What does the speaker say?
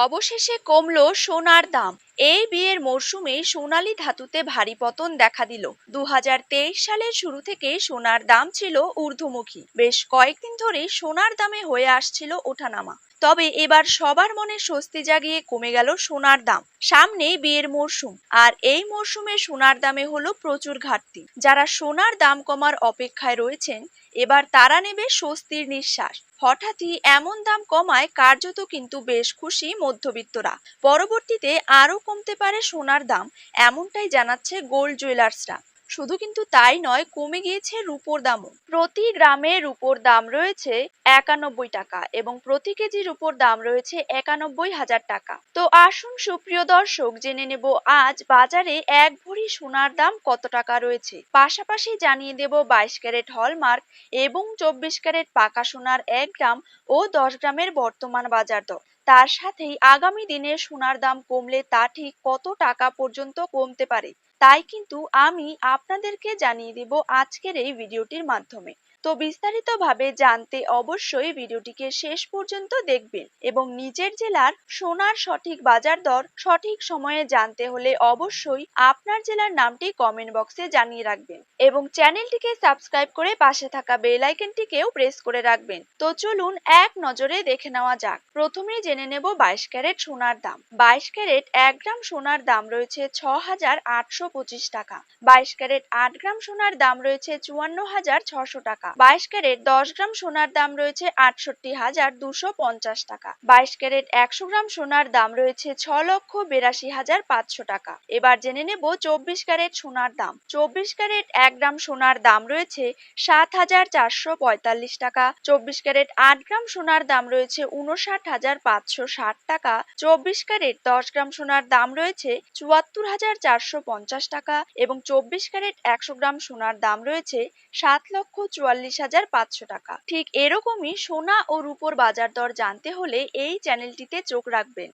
অবশেষে কমলো সোনার দাম। এই বিয়ের মরশুমে সোনালী ধাতুতে ভারী পতন দেখা দিল। 2023 সালের শুরু থেকে সোনার দাম ছিল ঊর্ধ্বমুখী। বেশ কয়েকদিন ধরে সোনার দামে হয়ে আসছিল ওঠানামা। তবে এবার সবার মনে স্বস্তি জাগিয়ে কমে গেল সোনার দাম। সামনেই বিয়ের মরশুম, আর এই মরশুমে সোনার দামে হলো প্রচুর ঘাটতি। যারা সোনার দাম কমার অপেক্ষায় রয়েছেন, এবার তারা নেবে স্বস্তির নিঃশ্বাস। হঠাৎই এমন দাম কমায় কার্যত কিন্তু বেশ খুশি মধ্যবিত্তরা। পরবর্তীতে আরো কমতে পারে সোনার দাম, এমনটাই জানাচ্ছে গোল্ড জুয়েলার্সরা। শুধু কিন্তু তাই নয়, কমে গিয়েছে রূপোর দামও। প্রতি গ্রামে রূপোর দাম রয়েছে 91 টাকা এবং প্রতি কেজি রূপোর দাম রয়েছে 91,000 টাকা। তো আসুন সুপ্রিয় দর্শক, জেনে নেব আজ বাজারে এক ভরি সোনার দাম কত টাকা রয়েছে। পাশাপাশি জানিয়ে দেব 22 ক্যারেট হলমার্ক এবং 24 ক্যারেট পাকা সোনার 1 গ্রাম ও 10 গ্রামের বর্তমান বাজার দর। তার সাথেই আগামী দিনে সোনার দাম কমলে তা ঠিক কত টাকা পর্যন্ত কমতে পারে, তাই কিন্তু আমি আপনাদেরকে জানিয়ে দেব আজকের এই ভিডিওটির মাধ্যমে। তো বিস্তারিতভাবে জানতে অবশ্যই ভিডিওটিকে শেষ পর্যন্ত দেখবেন এবং নিজের জেলার সোনার সঠিক বাজার দর সঠিক সময়ে জানতে হলে অবশ্যই আপনার জেলার নামটি কমেন্ট বক্সে জানিয়ে রাখবেন এবং চ্যানেলটিকে সাবস্ক্রাইব করে পাশে থাকা বেল আইকনটিকেও প্রেস করে রাখবেন। তো চলুন এক নজরে দেখে নেওয়া যাক। প্রথমেই জেনে নেব 22 ক্যারেট সোনার দাম। 22 ক্যারেট 1 গ্রাম সোনার দাম রয়েছে 6,825 টাকা। 22 ক্যারেট 8 গ্রাম সোনার দাম রয়েছে 54,600 টাকা। 22 ক্যারেট 10 গ্রাম সোনার দাম রয়েছে 68,250 টাকা। 22 ক্যারেট 100 গ্রাম সোনার দাম রয়েছে 6,82,500 টাকা। এবার জেনে নেব 24 ক্যারেট সোনার দাম। 24 ক্যারেট 1 গ্রাম সোনার দাম রয়েছে 7,445 টাকা। 24 ক্যারেট 8 গ্রাম সোনার দাম রয়েছে 59,560 টাকা। 24 ক্যারেট 10 গ্রাম সোনার দাম রয়েছে 74,450 টাকা এবং 24 ক্যারেট 100 গ্রাম সোনার দাম রয়েছে 7,44,500 টাকা। ঠিক এরকমই সোনা ও রূপোর বাজার দর জানতে হলে এই চ্যানেলটিতে চোখ রাখবেন।